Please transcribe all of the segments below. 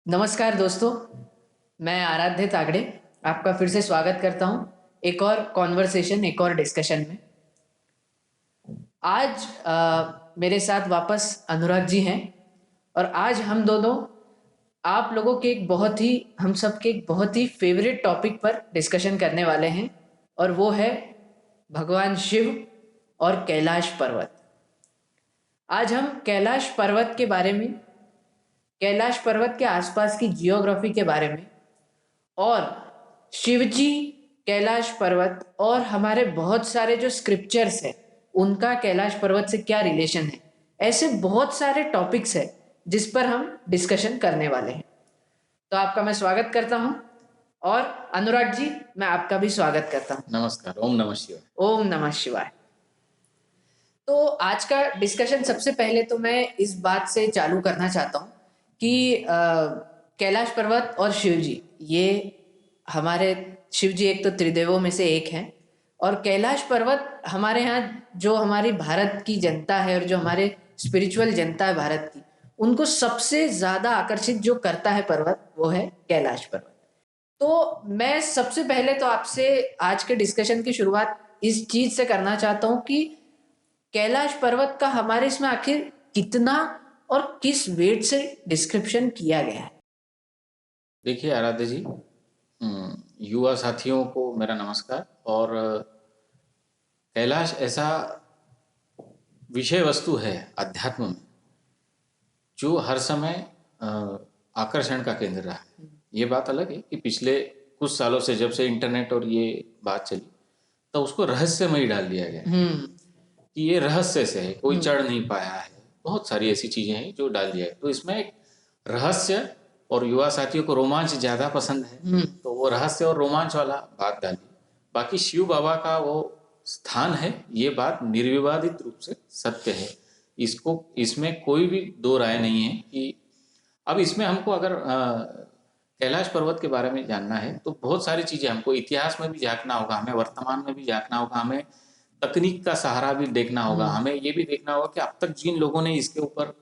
नमस्कार दोस्तों, मैं आराध्य तागड़े आपका फिर से स्वागत करता हूँ एक और कॉन्वर्सेशन, एक और डिस्कशन में। आज मेरे साथ वापस अनुराग जी हैं और आज हम दोनों आप लोगों के एक बहुत ही हम सब के एक बहुत ही फेवरेट टॉपिक पर डिस्कशन करने वाले हैं और वो है भगवान शिव और कैलाश पर्वत। आज हम कैलाश पर्वत के बारे में, कैलाश पर्वत के आसपास की जियोग्राफी के बारे में और शिवजी, कैलाश पर्वत और हमारे बहुत सारे जो स्क्रिप्चर्स हैं उनका कैलाश पर्वत से क्या रिलेशन है, ऐसे बहुत सारे टॉपिक्स हैं जिस पर हम डिस्कशन करने वाले हैं। तो आपका मैं स्वागत करता हूं और अनुराग जी, मैं आपका भी स्वागत करता हूं। नमस्कार। ओम नमः शिवाय। ओम नमः शिवाय। तो आज का डिस्कशन सबसे पहले तो मैं इस बात से चालू करना चाहता हूँ कि कैलाश पर्वत और शिव जी, ये हमारे शिव जी एक तो त्रिदेवों में से एक हैं और कैलाश पर्वत हमारे यहाँ जो हमारी भारत की जनता है और जो हमारे स्पिरिचुअल जनता है भारत की, उनको सबसे ज़्यादा आकर्षित जो करता है पर्वत वो है कैलाश पर्वत। तो मैं सबसे पहले तो आपसे आज के डिस्कशन की शुरुआत इस चीज़ से करना चाहता हूँ कि कैलाश पर्वत का हमारे इसमें आखिर कितना और किस वेट से डिस्क्रिप्शन किया गया है। देखिए आराध्य जी, युवा साथियों को मेरा नमस्कार। और कैलाश ऐसा विषय वस्तु है अध्यात्म में जो हर समय आकर्षण का केंद्र रहा है। ये बात अलग है कि पिछले कुछ सालों से जब से इंटरनेट और ये बात चली तो उसको रहस्यमय डाल दिया गया है कि ये रहस्य से है, कोई चढ़ नहीं पाया है, बहुत सारी ऐसी चीजें हैं जो डाल दिया है। तो इसमें एक रहस्य और युवा साथियों को रोमांच ज्यादा पसंद है तो वो रहस्य और रोमांच वाला बात डाली। बाकी शिव बाबा का वो स्थान है, ये बात निर्विवादित रूप से सत्य है। इसको इसमें कोई भी दो राय नहीं है कि अब इसमें हमको अगर कैलाश पर्वत के बारे में जानना है तो बहुत सारी चीजें हमको इतिहास में भी झांकना होगा, हमें वर्तमान में भी झांकना होगा, हमें तकनीक का सहारा भी देखना होगा, हमें ये भी देखना होगा कि अब तक जिन लोगों ने इसके ऊपर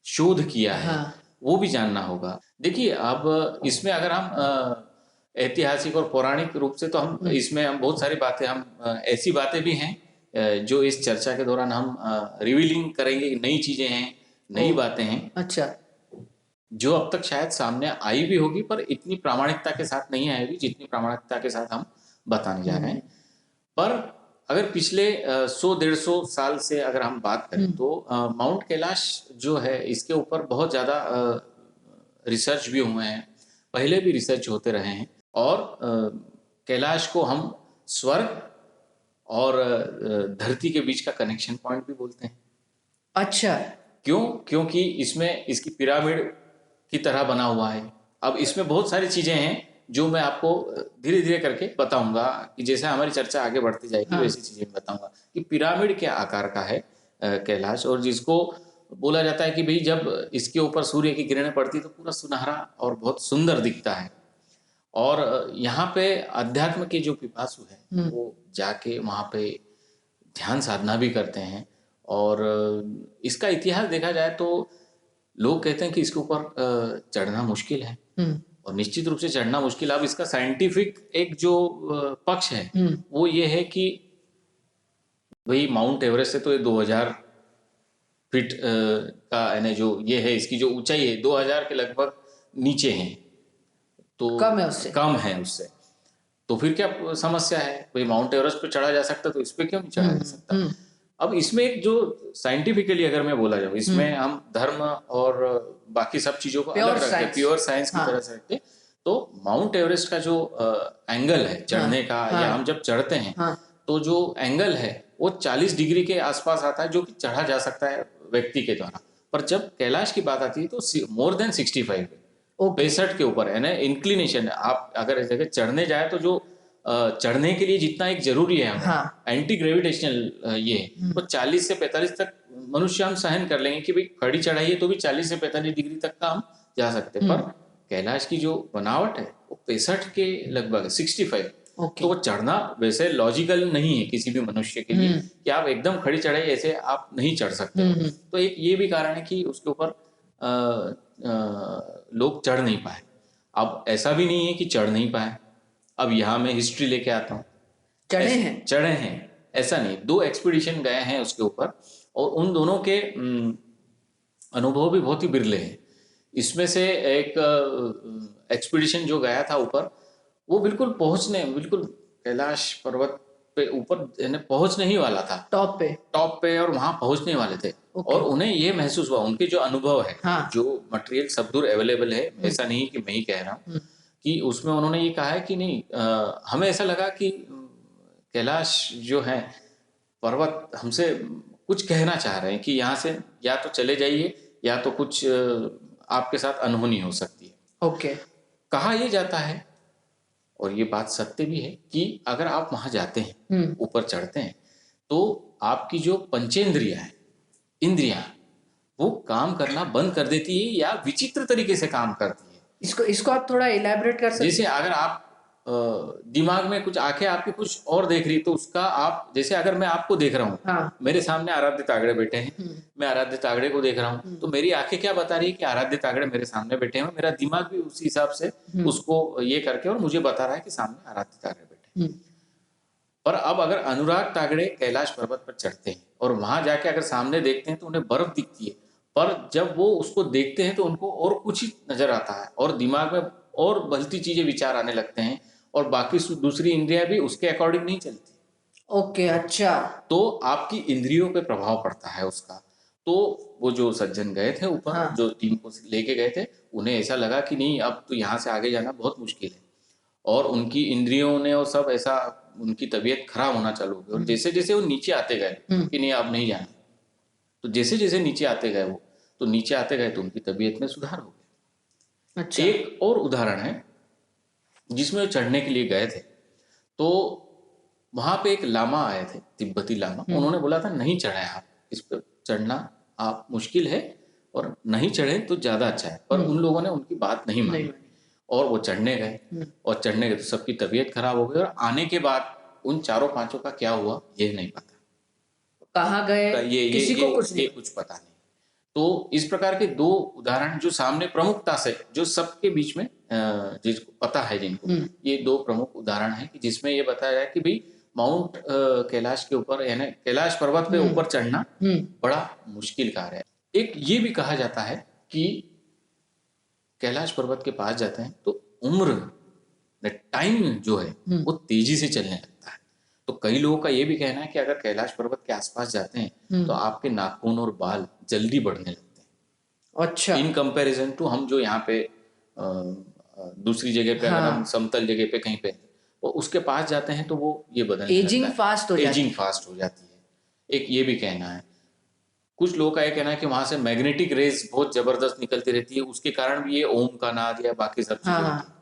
शोध किया है वो भी जानना होगा। देखिए अब इसमें अगर हम ऐतिहासिक और पौराणिक रूप से तो हम इसमें हम बहुत सारी बातें हम ऐसी बातें भी हैं जो इस चर्चा के दौरान हम रिवीलिंग करेंगे, नई चीजें हैं, नई बातें हैं। अच्छा। जो अब तक शायद सामने आई भी होगी पर इतनी प्रामाणिकता के साथ नहीं आएगी जितनी प्रामाणिकता के साथ हम बताने जा रहे हैं। पर अगर पिछले 100-150 साल से अगर हम बात करें तो माउंट कैलाश जो है इसके ऊपर बहुत ज़्यादा रिसर्च भी हुए हैं, पहले भी रिसर्च होते रहे हैं। और कैलाश को हम स्वर्ग और धरती के बीच का कनेक्शन पॉइंट भी बोलते हैं। अच्छा। क्यों? क्योंकि इसमें इसकी पिरामिड की तरह बना हुआ है। अब इसमें बहुत सारी चीज़ें हैं जो मैं आपको धीरे धीरे करके बताऊंगा कि जैसे हमारी चर्चा आगे बढ़ती जाएगी वैसी चीजें बताऊंगा कि पिरामिड के आकार का है कैलाश। और जिसको बोला जाता है कि भाई जब इसके ऊपर सूर्य की किरणें पड़ती तो पूरा सुनहरा और बहुत सुंदर दिखता है। और यहाँ पे अध्यात्म के जो पिपासु है वो जाके वहाँ पे ध्यान साधना भी करते हैं। और इसका इतिहास देखा जाए तो लोग कहते हैं कि इसके ऊपर चढ़ना मुश्किल है और निश्चित रूप से चढ़ना मुश्किल। अब इसका साइंटिफिक एक जो पक्ष है वो ये है कि भाई माउंट एवरेस्ट से तो ये 2000 फीट का यानी जो ये है इसकी जो ऊंचाई है 2000 के लगभग नीचे है, तो कम है उससे। तो फिर क्या समस्या है? भाई माउंट एवरेस्ट पे चढ़ा जा सकता तो इस पे क्यों नहीं चढ़ा जा सकता? अब इसमें एक जो साइंटिफिकली अगर मैं बोला जाऊँ, इसमें हम धर्म और बाकी सब चीजों को अलग रखते, प्योर साइंस की तरह से रखते, तो माउंट एवरेस्ट का जो एंगल है चढ़ने का या हम जब चढ़ते हैं तो जो एंगल है वो 40 डिग्री के आसपास आता है जो कि चढ़ा जा सकता है व्यक्ति के द्वारा। पर जब कैलाश की बात आती है तो मोर देन 65 है, 65 के ऊपर है ना इंक्लिनेशन। आप अगर इस जगह चढ़ने जाए तो जो चढ़ने के लिए जितना एक जरूरी है हमें एंटी ग्रेविटेशनल ये तो 40 से 45 तक मनुष्य हम सहन कर लेंगे कि भाई खड़ी चढ़ाई है तो भी 40 से 45 डिग्री तक का हम जा सकते हैं। पर कैलाश की जो बनावट है वो 65 के लगभग 65। तो वो चढ़ना वैसे लॉजिकल नहीं है किसी भी मनुष्य के लिए कि आप एकदम खड़ी चढ़ाई ऐसे आप नहीं चढ़ सकते। तो एक ये भी कारण है कि उसके ऊपर लोग चढ़ नहीं पाए। अब ऐसा भी नहीं है कि चढ़ नहीं पाए। अब यहाँ मैं हिस्ट्री लेके आता हूँ। चढ़े हैं ऐसा नहीं, 2 एक्सपीडिशन गए हैं उसके ऊपर, और उन दोनों के अनुभव भी बहुत ही बिरले हैं। इसमें से एक एक्सपीडिशन जो गया था ऊपर, वो बिल्कुल कैलाश पर्वत पे ऊपर पहुंचने ही वाला था, टॉप पे और वहां पहुंचने वाले थे। और उन्हें ये महसूस हुआ, उनके जो अनुभव है, जो मटेरियल सब दूर अवेलेबल है, ऐसा नहीं कि मैं ही कह रहा हूँ, कि उसमें उन्होंने ये कहा है कि नहीं, हमें ऐसा लगा कि कैलाश जो है पर्वत हमसे कुछ कहना चाह रहे हैं कि यहाँ से या तो चले जाइए या तो कुछ आपके साथ अनहोनी हो सकती है। कहा यह जाता है, और ये बात सत्य भी है, कि अगर आप वहां जाते हैं, ऊपर चढ़ते हैं, तो आपकी जो पंचेंद्रियां हैं, इंद्रियां, वो काम करना बंद कर देती है या विचित्र तरीके से काम करती है। इसको आप थोड़ा इलैबोरेट कर सकते हैं? जैसे अगर आप दिमाग में कुछ आंखें आपकी कुछ और देख रही, तो उसका आप, जैसे अगर मैं आपको देख रहा हूँ, मेरे सामने आराध्य तागड़े बैठे हैं, मैं आराध्य तागड़े को देख रहा हूँ, तो मेरी आंखें क्या बता रही है कि आराध्य तागड़े मेरे सामने बैठे हैं, मेरा दिमाग भी उसी हिसाब से उसको ये करके और मुझे बता रहा है कि सामने आराध्य तागड़े बैठे हैं। पर अब अगर अनुराग तागड़े कैलाश पर्वत पर चढ़ते हैं और वहां जाके अगर सामने देखते हैं तो उन्हें बर्फ दिखती है, पर जब वो उसको देखते हैं तो उनको और कुछ ही नजर आता है, और दिमाग में और भलती चीजें विचार आने लगते हैं, और बाकी दूसरी इंद्रियां भी उसके अकॉर्डिंग नहीं चलती। अच्छा। तो आपकी इंद्रियों पे प्रभाव पड़ता है उसका। तो वो जो सज्जन गए थे ऊपर, जो टीम को लेके गए थे, उन्हें ऐसा लगा कि नहीं, अब तो यहाँ से आगे जाना बहुत मुश्किल है, और उनकी इंद्रियों ने और सब ऐसा, उनकी तबीयत खराब होना चालू हो गई। और जैसे जैसे वो नीचे आते गए कि नहीं अब नहीं जाना, तो जैसे जैसे नीचे आते गए वो, तो नीचे आते गए तो उनकी तबीयत में सुधार हो गया। अच्छा। एक और उदाहरण है जिसमें वो चढ़ने के लिए गए थे, तो वहां पे एक लामा आए थे, तिब्बती लामा। उन्होंने बोला था नहीं चढ़े आप, इस पर चढ़ना आप मुश्किल है, और नहीं चढ़े तो ज्यादा अच्छा है। पर उन लोगों ने उनकी बात नहीं मानी, और वो चढ़ने गए, और चढ़ने गए तो सबकी तबीयत खराब हो गई, और आने के बाद उन 4-5 का क्या हुआ ये नहीं पता, कहाँ गए, किसी को कुछ पता नहीं। तो इस प्रकार के 2 उदाहरण जो सामने प्रमुखता से, जो सबके बीच में जिसको पता है, जिनको, ये 2 प्रमुख उदाहरण है कि जिसमें ये बताया जाए कि भाई माउंट कैलाश के ऊपर, यानी कैलाश पर्वत पे ऊपर चढ़ना बड़ा मुश्किल कार्य है। एक ये भी कहा जाता है कि कैलाश पर्वत के पास जाते हैं तो उम्र, टाइम जो है वो तेजी से चलने लगता है। तो कई लोगों का ये भी कहना है कि अगर कैलाश पर्वत के आसपास जाते हैं तो आपके नाखून और बाल जल्दी बढ़ने लगते हैं। अच्छा। इन कंपैरिजन टू हम जो यहाँ पे दूसरी जगह पे, अगर हम समतल जगह पे कहीं पे, वो उसके पास जाते हैं तो वो ये बदलने लगता है, एजिंग फास्ट हो जाती है। एक ये भी कहना है। कुछ लोगों का ये कहना है कि वहां से मैग्नेटिक रेज बहुत जबरदस्त निकलती रहती है, उसके कारण भी ये ओम का नाद या बाकी सब चीजें होती है।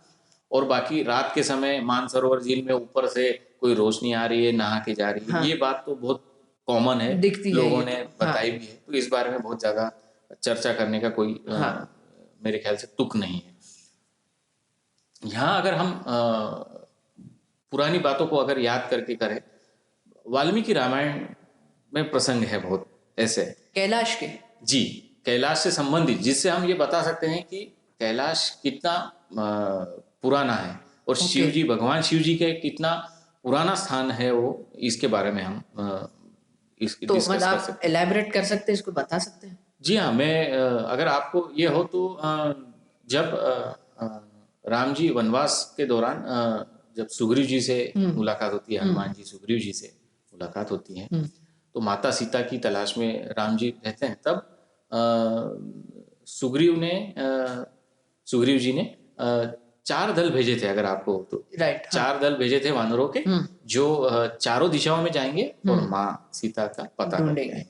और बाकी रात के समय मानसरोवर झील में ऊपर से कोई रोशनी आ रही है, नहा के जा रही है, ये बात तो बहुत कॉमन है, लोगों ने बताई भी है। तो इस बारे में बहुत ज्यादा चर्चा करने का कोई मेरे ख्याल से तुक नहीं है। यहाँ अगर हम पुरानी बातों को अगर याद करके करें, वाल्मीकि रामायण में प्रसंग है बहुत ऐसे कैलाश के, जी, कैलाश से संबंधित, जिससे हम ये बता सकते हैं कि कैलाश कितना पुराना है, और शिव जी, भगवान शिव जी के कितना पुराना स्थान है वो, इसके बारे में हम इसकी डिस्कस कर सकते हैं। एलैबोरेट कर सकते हैं, इसको बता सकते हैं? जी हाँ, मैं अगर आपको ये हो तो जब राम जी वनवास के दौरान जब सुग्रीव जी से मुलाकात होती है, हनुमान जी सुग्रीव जी से मुलाकात होती है, तो माता सीता की तलाश में राम जी रहते हैं, तब सुग्रीव जी ने 4 दल भेजे थे, अगर आपको तो, राइट, 4 दल भेजे थे वानरों के, जो चारों दिशाओं में जाएंगे और माँ सीता का पता करेंगे।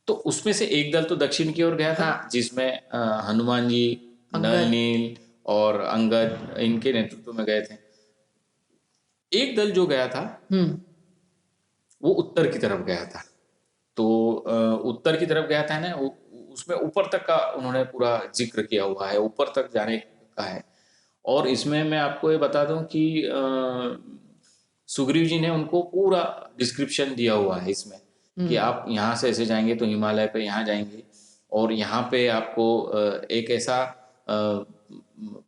तो उसमें से एक दल तो दक्षिण की ओर गया था, जिसमें हनुमान जी, नल नील और अंगद, इनके नेतृत्व में गए थे। एक दल जो गया था वो उत्तर की तरफ गया था। तो उत्तर की तरफ गया था ना, उसमें ऊपर तक का उन्होंने पूरा जिक्र किया हुआ है, ऊपर तक जाने का है। और इसमें मैं आपको ये बता दूं कि सुग्रीव जी ने उनको पूरा डिस्क्रिप्शन दिया हुआ है इसमें, कि आप यहाँ से ऐसे जाएंगे तो हिमालय पे यहाँ जाएंगे, और यहाँ पे आपको एक ऐसा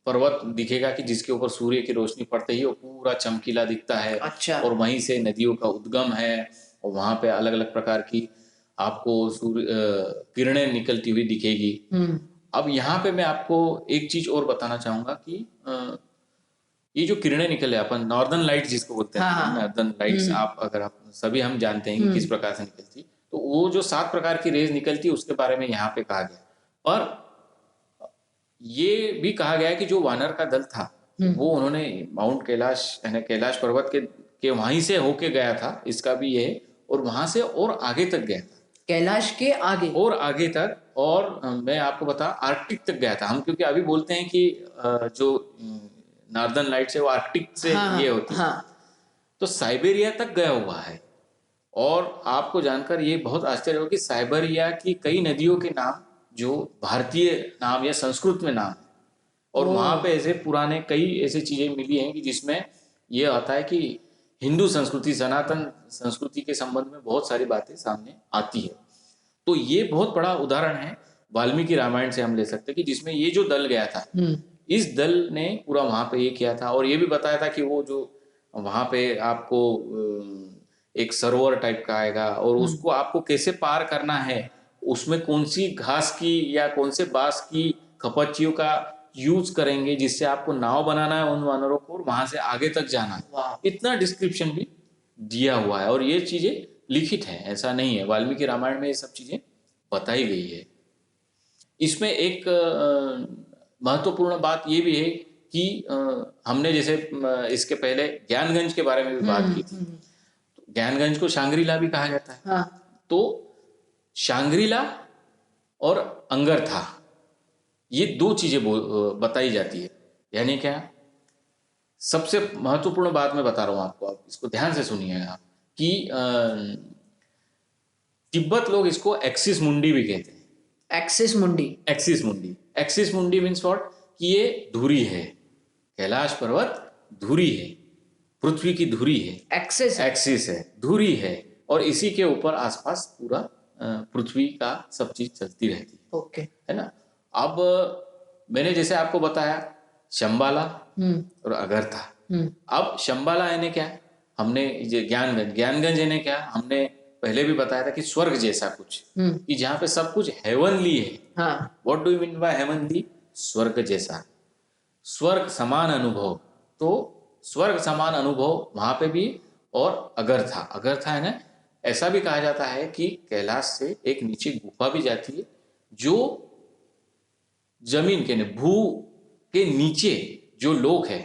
पर्वत दिखेगा कि जिसके ऊपर सूर्य की रोशनी पड़ते ही वो पूरा चमकीला दिखता है। अच्छा। और वहीं से नदियों का उद्गम है और वहाँ पे अलग अलग प्रकार की आपको सूर्य किरणें निकलती हुई दिखेगी। अब यहाँ पे मैं आपको एक चीज और बताना चाहूंगा कि ये जो किरणें निकले, अपन नॉर्दर्न लाइट्स जिसको बोलते हैं, हाँ। नॉर्दर्न लाइट्स, आप अगर आप सभी हम जानते हैं कि किस प्रकार से निकलती, तो वो जो 7 प्रकार की रेज निकलती उसके बारे में यहाँ पे कहा गया। और ये भी कहा गया है कि जो वानर का दल था वो उन्होंने माउंट कैलाश यानी कैलाश पर्वत के वहीं से होके गया था, इसका भी ये है, और वहां से और आगे तक गया था, कैलाश के आगे और आगे तक। और मैं आपको बता आर्कटिक तक गया था। हम क्योंकि अभी बोलते हैं कि जो नॉर्दर्न लाइट्स है वो आर्कटिक से ये होती है, तो साइबेरिया तक गया हुआ है। और आपको जानकर ये बहुत आश्चर्य होगा कि साइबेरिया की कई नदियों के नाम जो भारतीय नाम या संस्कृत में नाम है, और वहां पे ऐसे पुराने कई ऐसी चीजें मिली हैं कि जिसमें ये आता है कि हिंदू संस्कृति, सनातन संस्कृति के संबंध में बहुत सारी बातें सामने आती है। तो ये बहुत बड़ा उदाहरण है वाल्मीकि रामायण से हम ले सकते हैं कि जिसमें ये जो दल गया था, इस दल ने पूरा वहां पे ये किया था, और ये भी बताया था कि वो जो वहां पे आपको एक सरोवर टाइप का आएगा और उसको आपको कैसे पार करना है, उसमें कौन सी घास की या कौन से बांस की खपच्चियों का यूज करेंगे जिससे आपको नाव बनाना है उन वानरों को, और वहां से आगे तक जाना है। इतना डिस्क्रिप्शन भी दिया हुआ है और ये चीजें लिखित है, ऐसा नहीं है, वाल्मीकि रामायण में ये सब चीजें बताई गई है। इसमें एक महत्वपूर्ण बात ये भी है कि हमने जैसे इसके पहले ज्ञानगंज के बारे में भी बात की थी। तो ज्ञानगंज को शांग्रीला भी कहा जाता है। तो शांग्रीला और अंगरथा, ये दो चीजें बताई जाती है। यानी क्या, सबसे महत्वपूर्ण बात मैं बता रहा हूं आपको, आप इसको ध्यान से सुनिएगा कि तिब्बत लोग इसको एक्सिस मुंडी भी कहते हैं। एक्सिस मुंडी, एक्सिस मुंडी, एक्सिस मुंडी मीन्स व्हाट, कि ये धुरी है, कैलाश पर्वत धुरी है, पृथ्वी की धुरी है, एक्सिस है, धुरी है, और इसी के ऊपर आसपास पूरा पृथ्वी का सब चीज चलती रहती है। ओके, है ना। अब मैंने जैसे आपको बताया शंबाला और अगरथा। अब शंबाला यानी क्या, हमने ज्ञानगंज यानी क्या, हमने पहले भी बताया था कि स्वर्ग जैसा कुछ, कि जहाँ पे सब कुछ हेवनली है। What do you mean by heavenly? स्वर्ग जैसा, स्वर्ग समान अनुभव। तो स्वर्ग समान अनुभव वहां पे भी। और अगरथा है ना, ऐसा भी कहा जाता है कि कैलाश से एक नीचे गुफा भी जाती है जो जमीन के भू के नीचे जो लोक है,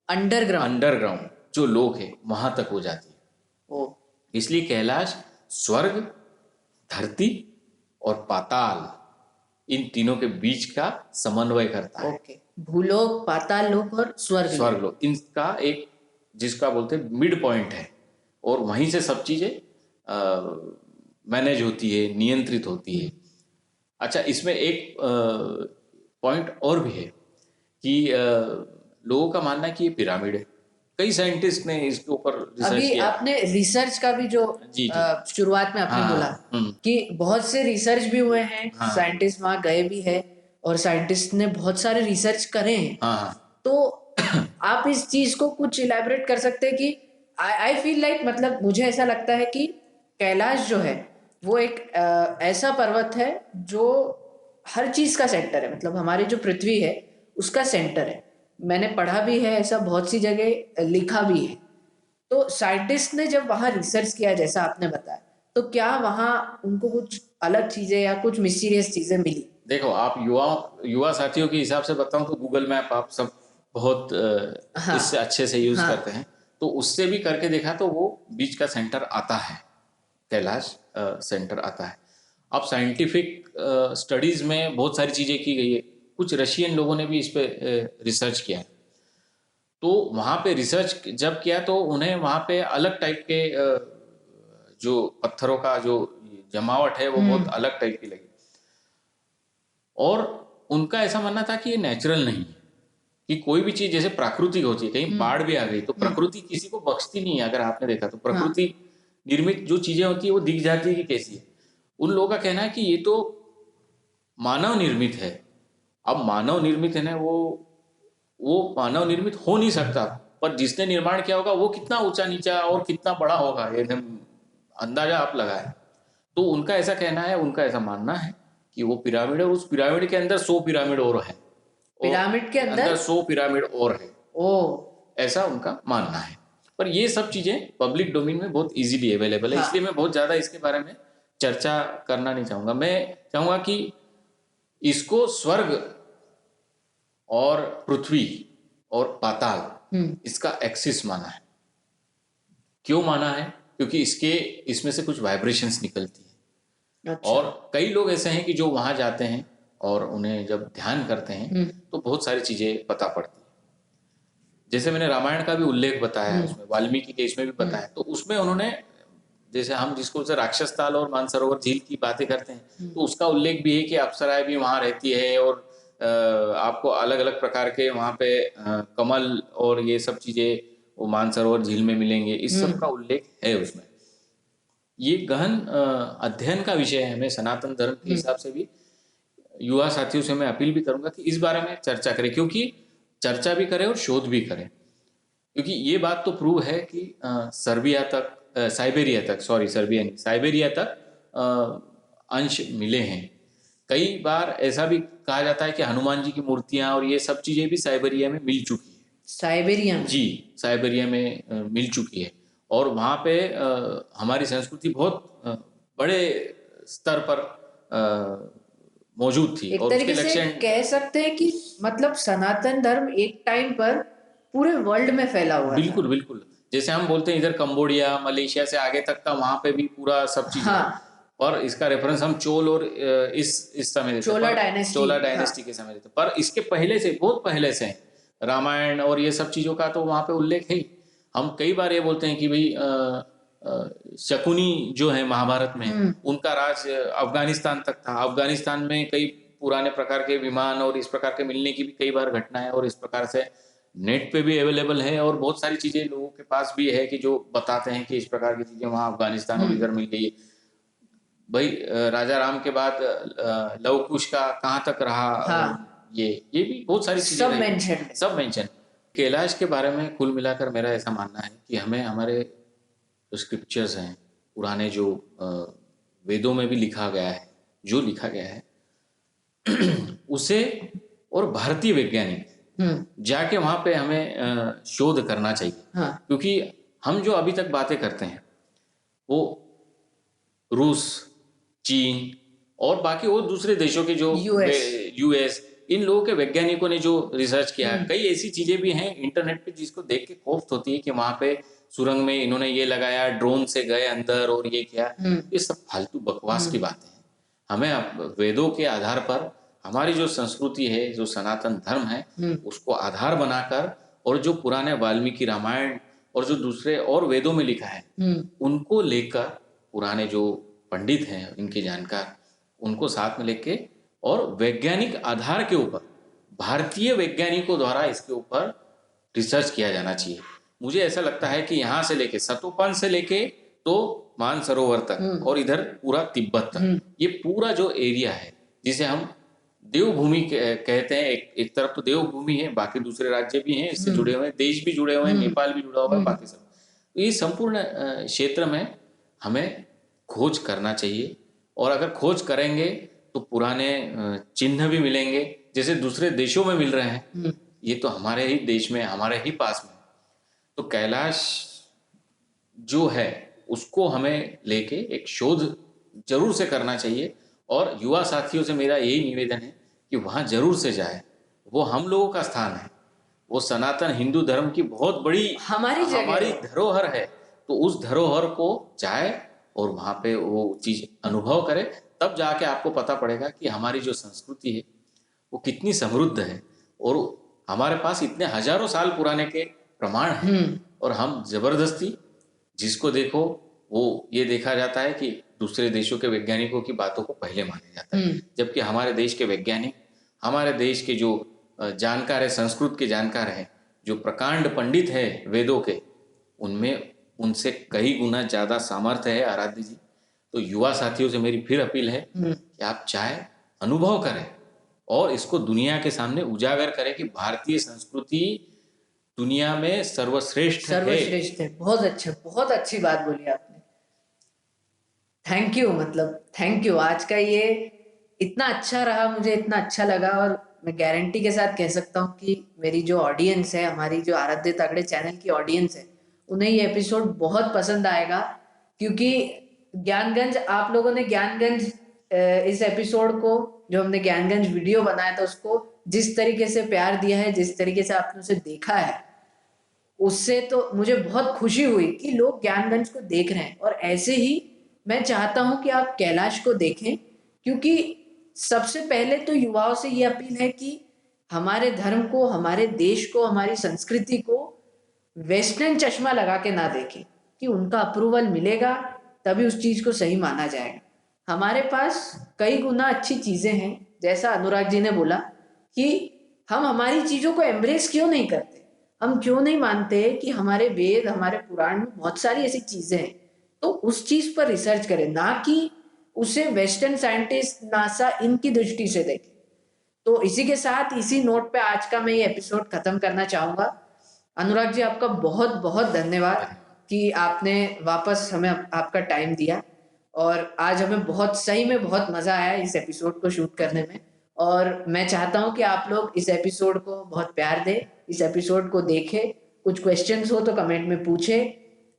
अंडरग्राउंड जो लोक है वहां तक हो जाती है। इसलिए कैलाश स्वर्ग, धरती और पाताल, इन तीनों के बीच का समन्वय करता है। भूलोक, पाताल लोक और स्वर्ग लोक, इनका एक जिसका बोलते हैं मिड पॉइंट है, और वहीं से सब चीजें मैनेज होती है, नियंत्रित होती है। अच्छा, इसमें एक पॉइंट और भी है कि लोगों का मानना है कि ये पिरामिड है। कई साइंटिस्ट ने इसके ऊपर रिसर्च किया। आपने रिसर्च का भी जो शुरुआत में आपने बोला कि बहुत से रिसर्च भी हुए हैं, साइंटिस्ट वहां गए भी है और साइंटिस्ट ने बहुत सारे रिसर्च करे हैं। तो आप इस चीज को कुछ इलैबोरेट कर सकते हैं कि आई फील लाइक, मतलब मुझे ऐसा लगता है कि कैलाश जो है वो एक ऐसा पर्वत है जो हर चीज का सेंटर है, मतलब हमारी जो पृथ्वी है उसका सेंटर है। मैंने पढ़ा भी है ऐसा, बहुत सी जगह लिखा भी है। तो साइंटिस्ट ने जब वहां रिसर्च किया जैसा आपने बताया, तो क्या वहां उनको कुछ अलग चीजें या कुछ मिस्टीरियस चीजें मिली? देखो, आप युवा साथियों के हिसाब से बताऊं तो गूगल मैप आप सब बहुत इससे अच्छे से यूज करते हैं, तो उससे भी करके देखा तो वो बीच का सेंटर आता है, कैलाश सेंटर आता है। अब साइंटिफिक स्टडीज में बहुत सारी चीजें की गई है, कुछ रशियन लोगों ने भी इस पे रिसर्च किया है। तो वहां पे रिसर्च जब किया तो उन्हें वहां पे अलग टाइप के जो पत्थरों का जो जमावट है वो बहुत अलग टाइप की लगी, और उनका ऐसा मानना था कि ये नेचुरल नहीं है, कि कोई भी चीज जैसे प्राकृतिक होती है, कहीं बाढ़ भी आ गई तो प्रकृति किसी को बख्शती नहीं है। अगर आपने देखा तो प्रकृति निर्मित जो चीजें होती है वो दिख जाती है कि कैसी है। उन लोगों का कहना है कि ये तो मानव निर्मित है। अब मानव निर्मित है ना, वो मानव निर्मित हो नहीं सकता, पर जिसने निर्माण किया होगा वो कितना ऊंचा नीचा और कितना बड़ा होगा, एकदम अंदाजा आप लगाए। तो उनका ऐसा कहना है, उनका ऐसा मानना है कि वो पिरामिड है, उस पिरामिड के अंदर 100 पिरामिड और है, और पिरामिड के अंदर 100 पिरामिड और है, ओ ऐसा उनका मानना है। पर ये सब चीजें पब्लिक डोमेन में बहुत इजीली अवेलेबल है, हाँ। इसलिए मैं बहुत ज्यादा इसके बारे में चर्चा करना नहीं चाहूंगा। मैं चाहूंगा कि इसको स्वर्ग और पृथ्वी और पाताल इसका एक्सिस माना है। क्यों माना है? क्योंकि इसमें से कुछ वाइब्रेशंस निकलती है। अच्छा। और कई लोग ऐसे हैं कि जो वहां जाते हैं और उन्हें जब ध्यान करते हैं तो बहुत सारी चीजें पता पड़ती है। जैसे मैंने रामायण का भी उल्लेख बताया है, उसमें वाल्मीकि के इसमें भी बताया, तो उसमें उन्होंने, जैसे हम जिसको से राक्षस ताल और मानसरोवर झील की बातें करते हैं, तो उसका उल्लेख भी है कि अप्सराएं भी वहां रहती है, और आपको अलग अलग प्रकार के वहां पे कमल और ये सब चीजें वो मानसरोवर झील में मिलेंगे, इस सब का उल्लेख है उसमें। ये गहन अध्ययन का विषय है। मैं सनातन धर्म के हिसाब से भी युवा साथियों से मैं अपील भी करूंगा कि इस बारे में चर्चा करें, क्योंकि चर्चा भी करें और शोध भी करें। क्योंकि ये बात तो प्रूव है कि सर्बिया तक, साइबेरिया तक, सॉरी सर्बिया नहीं, साइबेरिया तक अंश मिले हैं। कई बार ऐसा भी कहा जाता है कि हनुमान जी की मूर्तियां और ये सब चीजें भी साइबेरिया में मिल चुकी है। साइबेरिया में? जी, साइबेरिया में मिल चुकी है, और वहाँ पे हमारी संस्कृति बहुत बड़े स्तर पर मौजूद थी। एक और उसके तरीके से लक्षण कह सकते हैं कि मतलब सनातन धर्म एक टाइम पर पूरे वर्ल्ड में फैला हुआ था। बिल्कुल बिल्कुल, जैसे हम बोलते हैं इधर कंबोडिया मलेशिया से आगे तक का वहाँ पे भी पूरा सब चीज है। हाँ। और इसका रेफरेंस हम चोल और इस समय देते चोला डायनेस्टी। चोला डायनेस्टी के समय देते, पर इसके पहले से, बहुत पहले से रामायण और ये सब चीजों का तो वहाँ पे उल्लेख है ही। हम कई बार ये बोलते हैं कि भाई शकुनी जो है महाभारत में, उनका राज अफगानिस्तान तक था। अफगानिस्तान में कई पुराने प्रकार के विमान और इस प्रकार के मिलने की भी कई बार घटना है, और इस प्रकार से नेट पे भी अवेलेबल है, और बहुत सारी चीजें लोगों के पास भी है कि जो बताते हैं कि इस प्रकार की चीजें वहां अफगानिस्तान और इधर मिल गई है। भाई राजा राम के बाद लव कुश का कहाँ तक रहा, हाँ। ये भी बहुत सारी चीजें सब मेंशन, सब मेंशन। कैलाश के बारे में कुल मिलाकर मेरा ऐसा मानना है कि हमें हमारे जो स्क्रिप्चर्स हैं पुराने, जो वेदों में भी लिखा गया है, जो लिखा गया है उसे, और भारतीय वैज्ञानिक जाके वहां पे हमें शोध करना चाहिए। हाँ। क्योंकि हम जो अभी तक बातें करते हैं वो रूस, चीन और बाकी और दूसरे देशों के जो यूएस, इन लोगों के वैज्ञानिकों ने जो रिसर्च किया है, कई ऐसी चीजें भी हैं इंटरनेट पे जिसको देख के खौफ होती है कि वहां पे सुरंग में इन्होंने ये लगाया, ड्रोन से गए अंदर और ये किया। ये सब फालतू बकवास की बातें हैं। हमें वेदों के आधार पर हमारी जो संस्कृति है, जो सनातन धर्म है, उसको आधार बनाकर, और जो पुराने वाल्मीकि रामायण और जो दूसरे और वेदों में लिखा है उनको लेकर, पुराने जो पंडित हैं इनके जानकार, उनको साथ में लेके, और वैज्ञानिक आधार के ऊपर भारतीय वैज्ञानिकों द्वारा इसके ऊपर रिसर्च किया जाना चाहिए। मुझे ऐसा लगता है कि यहाँ से लेके सतोपन से लेके तो मानसरोवर तक और इधर पूरा तिब्बत तक, ये पूरा जो एरिया है जिसे हम देवभूमि कहते हैं, एक तरफ तो देवभूमि है, बाकी दूसरे राज्य भी हैं इससे जुड़े हुए हैं, देश भी जुड़े हुए हैं, नेपाल भी जुड़ा हुआ है, बाकी सब। तो ये संपूर्ण क्षेत्र में हमें खोज करना चाहिए, और अगर खोज करेंगे तो पुराने चिन्ह भी मिलेंगे जैसे दूसरे देशों में मिल रहे हैं। ये तो हमारे ही देश में, हमारे ही पास में। तो कैलाश जो है उसको हमें लेके एक शोध जरूर से करना चाहिए, और युवा साथियों से मेरा यही निवेदन है कि वहाँ जरूर से जाए। वो हम लोगों का स्थान है, वो सनातन हिंदू धर्म की बहुत बड़ी हमारी धरोहर है। तो उस धरोहर को जाए और वहाँ पे वो चीज अनुभव करे, तब जाके आपको पता पड़ेगा कि हमारी जो संस्कृति है वो कितनी समृद्ध है, और हमारे पास इतने हजारों साल पुराने के प्रमाण हैं। और हम जबरदस्ती जिसको देखो वो ये देखा जाता है कि दूसरे देशों के वैज्ञानिकों की बातों को पहले माना जाता है, जबकि हमारे देश के वैज्ञानिक, हमारे देश के जो जानकार है, संस्कृत के जानकार हैं, जो प्रकांड पंडित है वेदों के, उनमें उनसे कई गुना ज्यादा सामर्थ्य है। आराध्य जी, तो युवा साथियों से मेरी फिर अपील है कि आप चाहे अनुभव करें और इसको दुनिया के सामने उजागर करें कि भारतीय संस्कृति दुनिया में सर्वश्रेष्ठ है। सर्वश्रेष्ठ है। बहुत अच्छा, बहुत अच्छी बात बोली आपने। थैंक यू, मतलब थैंक यू। आज का ये इतना अच्छा रहा, मुझे इतना अच्छा लगा, और मैं गारंटी के साथ कह सकता हूँ कि मेरी जो ऑडियंस है, हमारी जो आराध्य तगड़े चैनल की ऑडियंस है, उन्हें ये एपिसोड बहुत पसंद आएगा। क्योंकि ज्ञानगंज, आप लोगों ने ज्ञानगंज इस एपिसोड को, जो हमने ज्ञानगंज वीडियो बनाया था, उसको जिस तरीके से प्यार दिया है, जिस तरीके से आपने उसे देखा है, उससे तो मुझे बहुत खुशी हुई कि लोग ज्ञानगंज को देख रहे हैं। और ऐसे ही मैं चाहता हूं कि आप कैलाश को देखें, क्योंकि सबसे पहले तो युवाओं से ये अपील है कि हमारे धर्म को, हमारे देश को, हमारी संस्कृति को वेस्टर्न चश्मा लगा के ना देखें, कि उनका अप्रूवल मिलेगा तभी उस चीज को सही माना जाएगा। हमारे पास कई गुना अच्छी चीजें हैं, जैसा अनुराग जी ने बोला कि हम हमारी चीजों को एम्ब्रेस क्यों नहीं करते, हम क्यों नहीं मानते कि हमारे वेद, हमारे पुराण में बहुत सारी ऐसी चीजें हैं। तो उस चीज पर रिसर्च करें, ना कि उसे वेस्टर्न साइंटिस्ट, नासा, इनकी दृष्टि से देखें। तो इसी के साथ, इसी नोट पे आज का मैं ये एपिसोड खत्म करना चाहूंगा। अनुराग जी, आपका बहुत बहुत धन्यवाद कि आपने वापस हमें आपका टाइम दिया, और आज हमें बहुत, सही में बहुत मजा आया इस एपिसोड को शूट करने में। और मैं चाहता हूं कि आप लोग इस एपिसोड को बहुत प्यार दें, इस एपिसोड को देखें। कुछ क्वेश्चंस हो तो कमेंट में पूछें,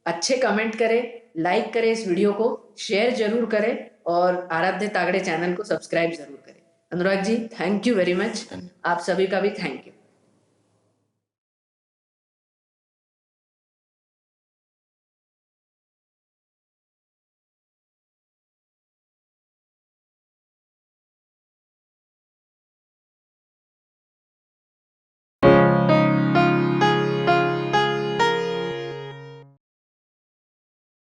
अच्छे कमेंट करें, लाइक करें, इस वीडियो को शेयर जरूर करें, और आराध्य तागड़े चैनल को सब्सक्राइब जरूर करें। Anurag ji, thank you very much. आप सभी का भी थैंक यू।